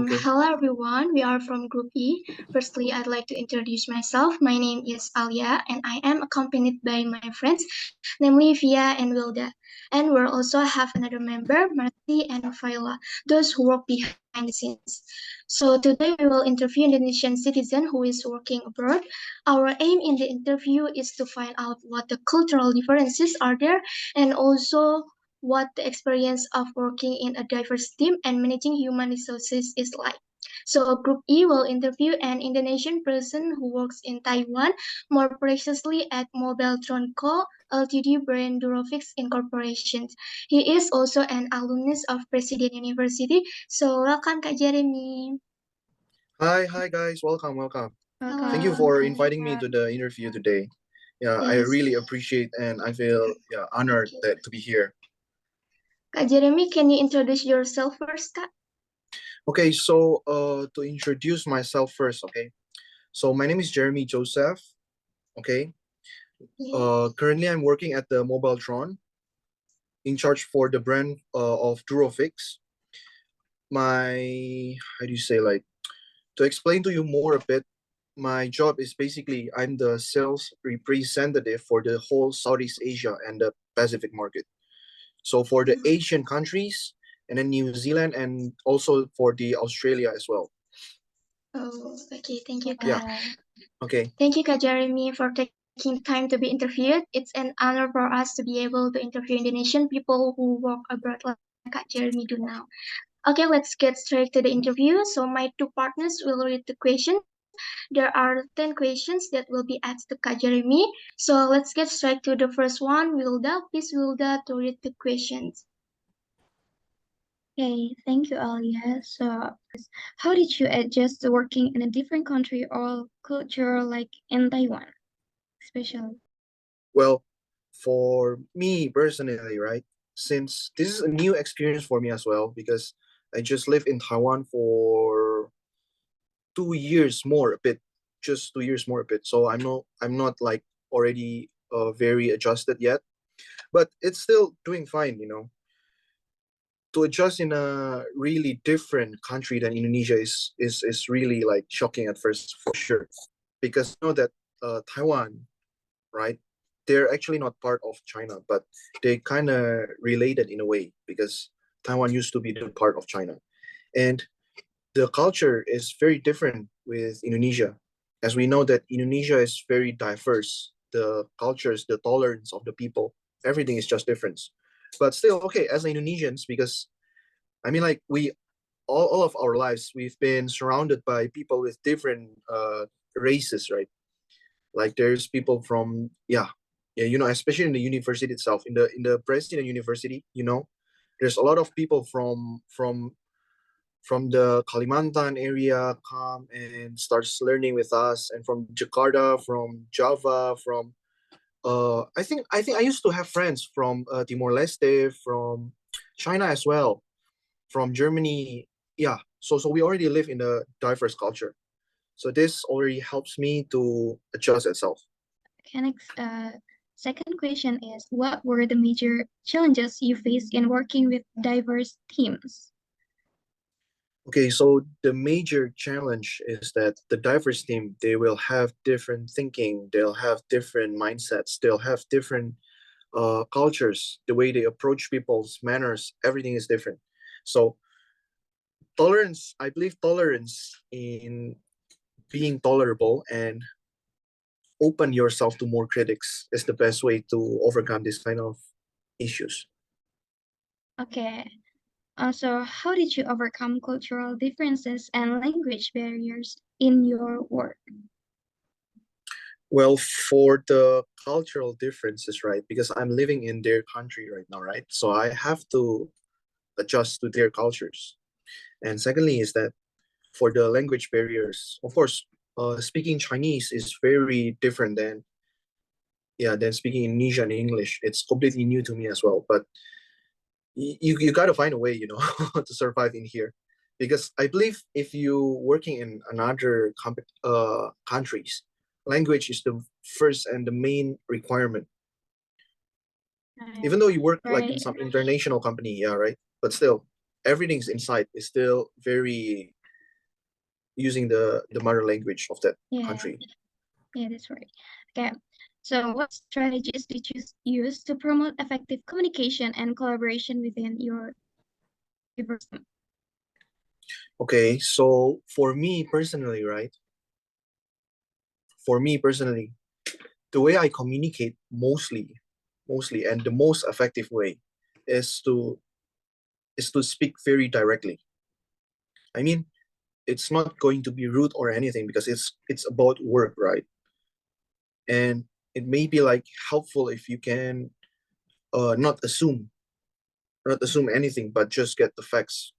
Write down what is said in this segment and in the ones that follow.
Okay. Hello everyone, we are from Group E. Firstly, I'd like to introduce myself. My name is Alya and I am accompanied by my friends, namely Fya and Wilda. And we'll also have another member, Marci and Fayla, those who work behind the scenes. So today we will interview an Indonesian citizen who is working abroad. Our aim in the interview is to find out what the cultural differences are there and also what the experience of working in a diverse team and managing human resources is like. So Group E will interview an Indonesian person who works in Taiwan, more precisely at Mobile Co. Ltd. Brand Durofix Incorporation. He is also an alumnus of President University. So welcome Kak Jeremy. Hi guys. Welcome. Thank you Hello. for inviting me to the interview today. Yeah, I Yes. really appreciate and I feel honored to be here. Kak Jeremy, can you introduce yourself first, Kak? Okay, so to introduce myself first, okay. So my name is Jeremy Joseph. Okay. Currently I'm working at the Mobile in charge for the brand of Durofix. My how do you say, like, to explain to you more a bit, my job is basically I'm the sales representative for the whole Southeast Asia and the Pacific market. So for the Asian countries and then New Zealand and also for the Australia as well. Oh, okay. Thank you, Kak. Yeah. Okay. Thank you, Kak Jeremy, for taking time to be interviewed. It's an honor for us to be able to interview Indonesian people who work abroad like Kak Jeremy do now. Okay, let's get straight to the interview. So my two partners will read the questions. There are 10 questions that will be asked to Kak Jeremy. So let's get straight to the first one. Wilda, please Wilda to read the questions. Okay, thank you, Alya. So, how did you adjust to working in a different country or culture like in Taiwan, especially? Well, for me personally, right? Since this is a new experience for me as well, because I just lived in Taiwan for 2 years more a bit, just 2 years more a bit. So I'm not like already very adjusted yet, but it's still doing fine. To adjust in a really different country than Indonesia is really like shocking at first for sure, because you know that Taiwan, right? They're actually not part of China, but they kind of related in a way because Taiwan used to be the part of China, and the culture is very different with Indonesia, as we know that Indonesia is very diverse. The cultures, the tolerance of the people, everything is just different. But still, okay, as Indonesians, because I mean, like we all of our lives, we've been surrounded by people with different races, right? Like there's people from especially in the university itself, in the President University, there's a lot of people from the Kalimantan area come and starts learning with us, and from Jakarta, from Java, from I think I used to have friends from Timor Leste, from China as well, from Germany. Yeah, so we already live in a diverse culture, so this already helps me to adjust itself. Okay, next, second question is, what were the major challenges you faced in working with diverse teams? Okay, so the major challenge is that the diverse team, they will have different thinking, they'll have different mindsets, they'll have different cultures, the way they approach people's manners, everything is different. So tolerance, I believe tolerance in being tolerable and open yourself to more critics is the best way to overcome this kind of issues. Okay. Also, how did you overcome cultural differences and language barriers in your work? Well, for the cultural differences, right? Because I'm living in their country right now, right? So I have to adjust to their cultures. And secondly, is that for the language barriers, of course, speaking Chinese is very different than speaking Indonesian English. It's completely new to me as well. But you got to find a way, to survive in here, because I believe if you working in another countries, language is the first and the main requirement. Even though you work like in some international company, yeah, right, but still everything's inside is still very using the mother language of that country. Yeah, that's right. Okay. So what strategies did you use to promote effective communication and collaboration within your university? Okay, so for me personally, right? For me personally, the way I communicate mostly, and the most effective way is to speak very directly. I mean, it's not going to be rude or anything because it's about work, right? And it may be like helpful if you can not assume anything, but just get the facts.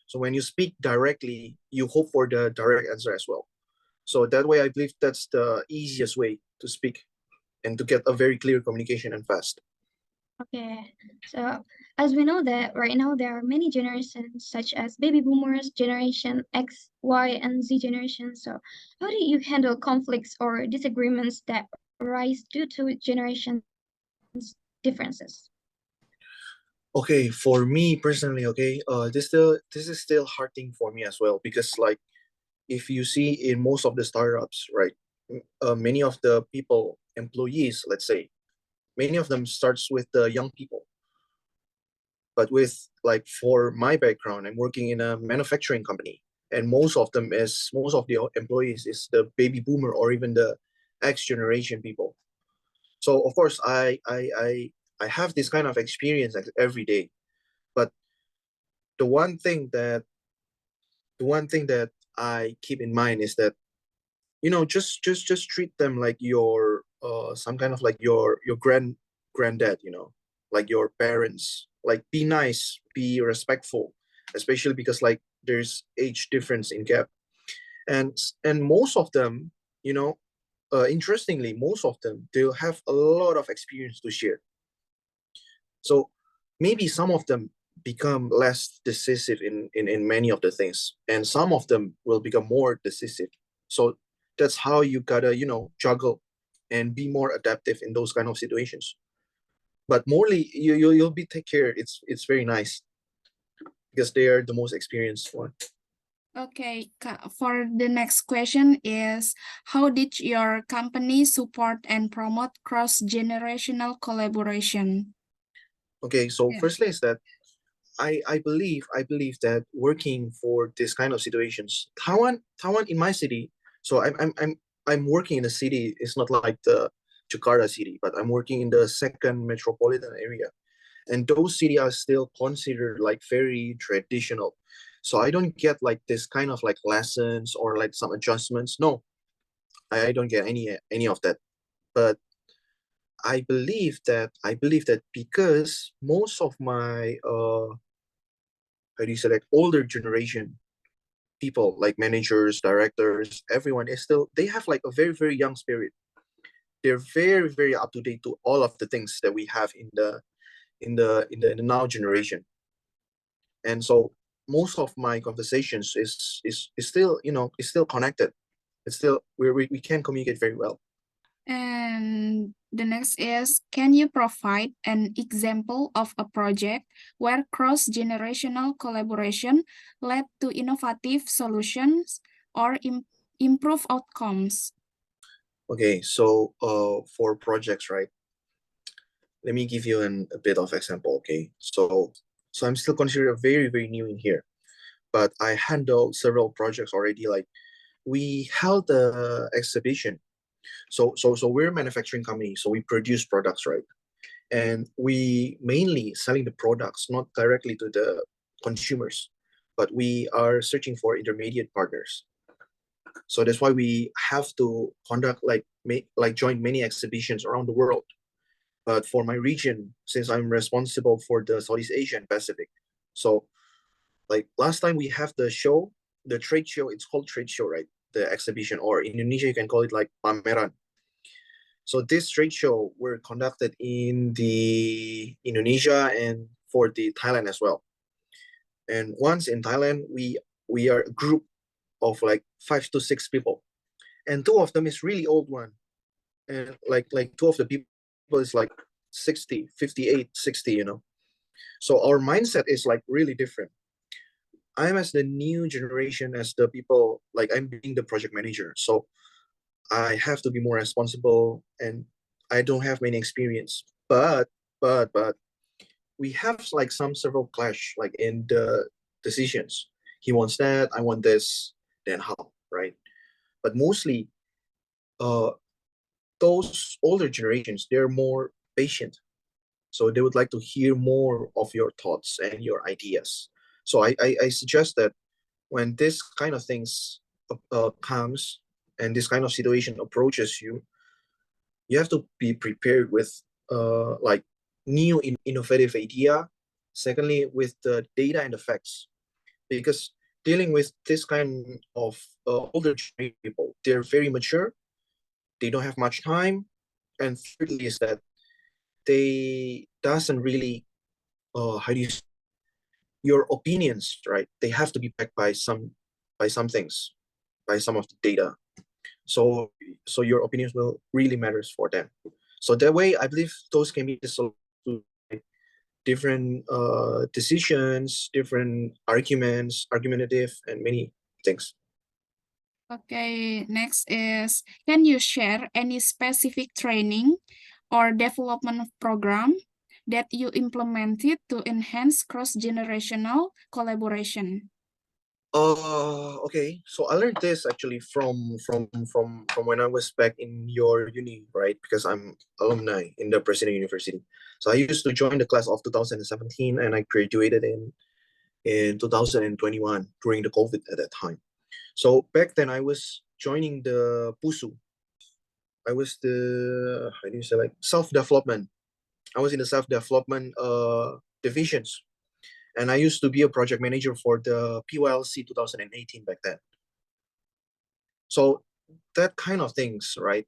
So when you speak directly, you hope for the direct answer as well. So that way, I believe that's the easiest way to speak and to get a very clear communication and fast. Okay, so as we know that right now there are many generations such as baby boomers, generation X, Y, and Z generation. So how do you handle conflicts or disagreements that arise due to generations differences? Okay, for me personally, okay, this is still hard thing for me as well because like if you see in most of the startups, right, many of the people, employees, let's say, many of them starts with the young people. But with like for my background, I'm working in a manufacturing company, and most of the employees is the baby boomer or even the X generation people. So of course, I have this kind of experience like every day. But the one thing that I keep in mind is that just treat them like your some kind of like your granddad, like your parents. Like be nice, be respectful, especially because like there's age difference in gap. And most of them, interestingly, most of them they'll have a lot of experience to share. So maybe some of them become less decisive in many of the things, and some of them will become more decisive. So that's how you gotta, juggle and be more adaptive in those kind of situations. But morely, you'll be take care. It's very nice because they are the most experienced one. Okay, for the next question is, how did your company support and promote cross-generational collaboration? Okay, so Yeah. firstly is that I believe that working for this kind of situations, Taiwan in my city. So I'm working in a city. It's not like the Jakarta city, but I'm working in the second metropolitan area, and those cities are still considered like very traditional. So I don't get like this kind of like lessons or like some adjustments. No, I don't get any of that. But I believe that because most of my how do you say like older generation people like managers, directors, everyone is still they have like a very very young spirit. They're very very up to date to all of the things that we have in the now generation. And so most of my conversations is still is still connected. It's still we can communicate very well. And the next is, can you provide an example of a project where cross-generational collaboration led to innovative solutions or improve outcomes? Okay, so for projects, right? Let me give you a bit of example. Okay, so I'm still considered very very new in here, but I handled several projects already. Like we held a exhibition. So we're a manufacturing company, so we produce products, right? And we mainly selling the products not directly to the consumers, but we are searching for intermediate partners. So that's why we have to conduct like join many exhibitions around the world. But for my region, since I'm responsible for the Southeast Asia and Pacific, so like last time we have the show, the trade show. It's called trade show, right? The exhibition, or in Indonesia you can call it like pameran. So this trade show were conducted in the Indonesia and for the Thailand as well. And once in Thailand, we are a group of like 5 to 6 people, and two of them is really old one, and like two of the people is like 60, 58, 60. So our mindset is like really different. I'm as the new generation, as the people, like I'm being the project manager. So I have to be more responsible and I don't have many experience. But we have like some several clash like in the decisions. He wants that, I want this, then how, right? But mostly uh those older generations, they're more patient. So they would like to hear more of your thoughts and your ideas. So I suggest that when this kind of things comes and this kind of situation approaches you, you have to be prepared with like new innovative idea. Secondly, with the data and the facts, because dealing with this kind of older generation people, they're very mature, they don't have much time, and thirdly is that they doesn't really how do you say, your opinions, right? They have to be backed by some things, by some of the data. So so your opinions will really matters for them. So that way, I believe those can be the solution to like, different decisions, different arguments, argumentative, and many things. Okay, next is, can you share any specific training or development program that you implemented to enhance cross-generational collaboration? Okay. So I learned this actually from when I was back in your uni, right? Because I'm alumni in the President University. So I used to join the class of 2017 and I graduated in 2021 during the COVID at that time. So back then I was joining the PUSU. I was the how do you say like self-development. I was in the self-development divisions. And I used to be a project manager for the PYLC 2018 back then. So that kind of things, right?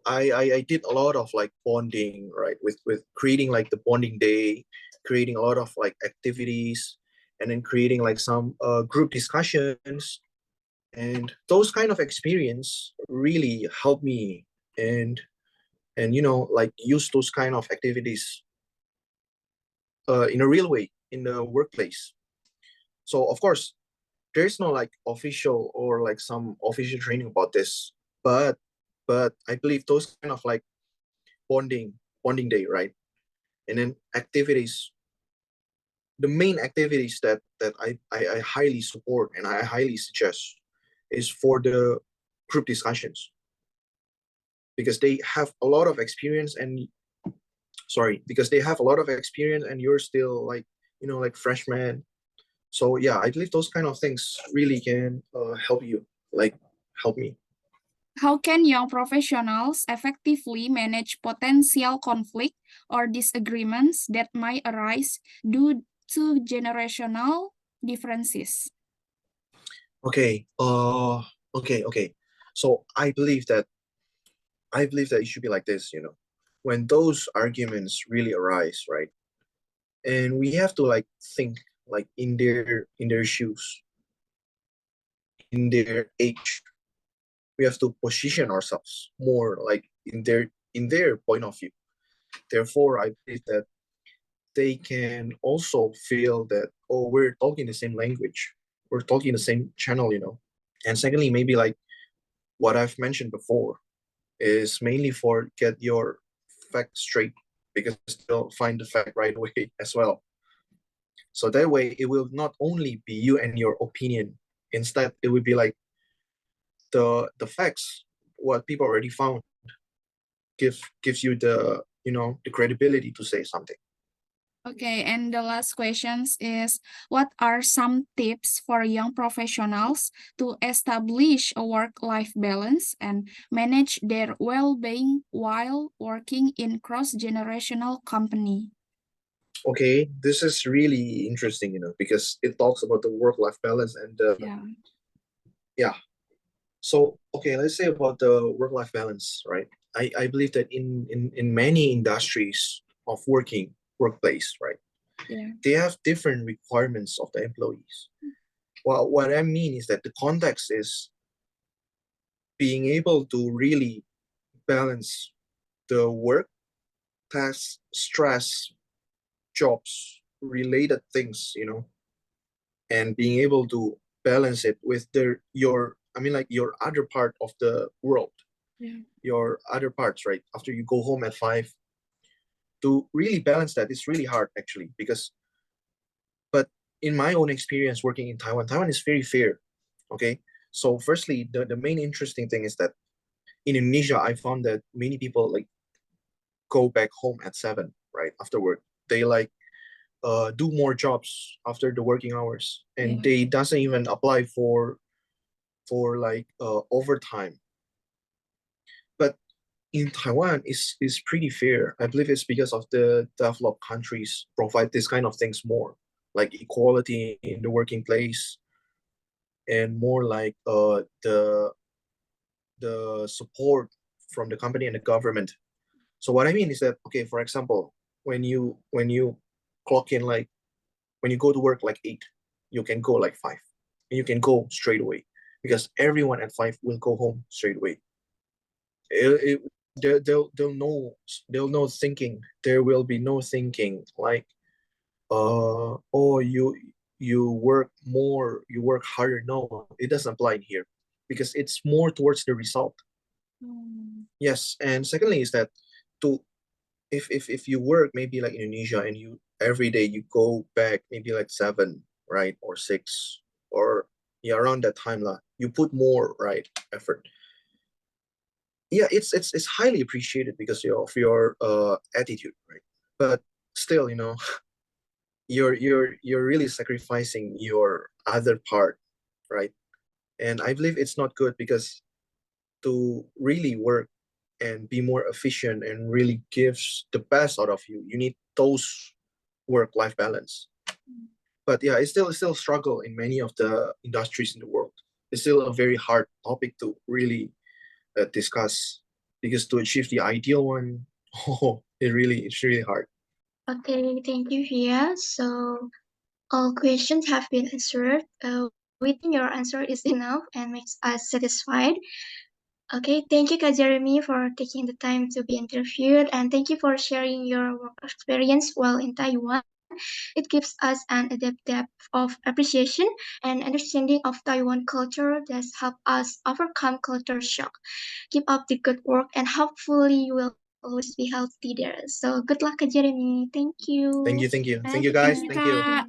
I did a lot of like bonding, right? With creating like the bonding day, creating a lot of like activities, and then creating like some group discussions. And those kind of experience really helped me and you know like use those kind of activities in a real way in the workplace. So of course there's no like official or like some official training about this, but I believe those kind of like bonding day, right? And then activities, the main activities that I highly support and I highly suggest is for the group discussions, because they have a lot of experience and because they have a lot of experience and you're still like you know like freshman. So yeah, I believe those kind of things really can help you, like help me. How can young professionals effectively manage potential conflict or disagreements that might arise due to generational differences? Okay. Okay. So I believe that it should be like this, you know, when those arguments really arise, right? And we have to like think like in their shoes, in their age. We have to position ourselves more like in their point of view. Therefore, I believe that they can also feel that, oh, we're talking the same language, we're talking the same channel, you know. And secondly, maybe like what I've mentioned before is mainly for get your fact straight, because they'll find the fact right away as well. So that way it will not only be you and your opinion. Instead, it would be like the facts, what people already found gives you the you know the credibility to say something. Okay, and the last questions is, what are some tips for young professionals to establish a work-life balance and manage their well-being while working in cross-generational company? Okay, this is really interesting, you know, because it talks about the work-life balance and Yeah. yeah. So okay, let's say about the work-life balance, right? I believe that in many industries of workplace, right? Yeah. They have different requirements of the employees. Well, what I mean is that the context is being able to really balance the work, task, stress, jobs, related things, you know, and being able to balance it with your other part of the world, your other parts, right? After you go home at 5, to really balance that is really hard actually, because but in my own experience working in Taiwan is very fair. Okay, so firstly, the main interesting thing is that in Indonesia, I found that many people like go back home at 7, right, after work. They like do more jobs after the working hours, and they doesn't even apply for like overtime. But in Taiwan is pretty fair. I believe it's because of the developed countries provide this kind of things more, like equality in the working place, and more like the support from the company and the government. So what I mean is that, okay, for example, when you clock in, like when you go to work like 8, you can go like 5, and you can go straight away, because everyone at 5 will go home straight away. They'll no thinking. There will be no thinking like, oh, you work more, you work harder. No, it doesn't apply in here, because it's more towards the result. Yes, and secondly is that to if you work maybe like Indonesia, and you every day you go back maybe like 7, right, or 6, or yeah, around that time lah, you put more, right, effort. Yeah, it's highly appreciated because of your attitude, right? But still, you're really sacrificing your other part, right? And I believe it's not good, because to really work and be more efficient and really gives the best out of you, you need those work-life balance. But yeah, it's still a struggle in many of the industries in the world. It's still a very hard topic to really discuss, because to achieve the ideal one, oh, it's really hard. Okay, thank you, Fya. So all questions have been answered. We think your answer is enough and makes us satisfied. Okay, thank you, Kak Jeremy, for taking the time to be interviewed, and thank you for sharing your work experience while in Taiwan. It gives us an adept depth of appreciation and understanding of Taiwan culture that help us overcome culture shock. Keep up the good work, and hopefully you will always be healthy there. So good luck, Kak Jeremy. Thank you. Thank you, guys. Thank you. Kak.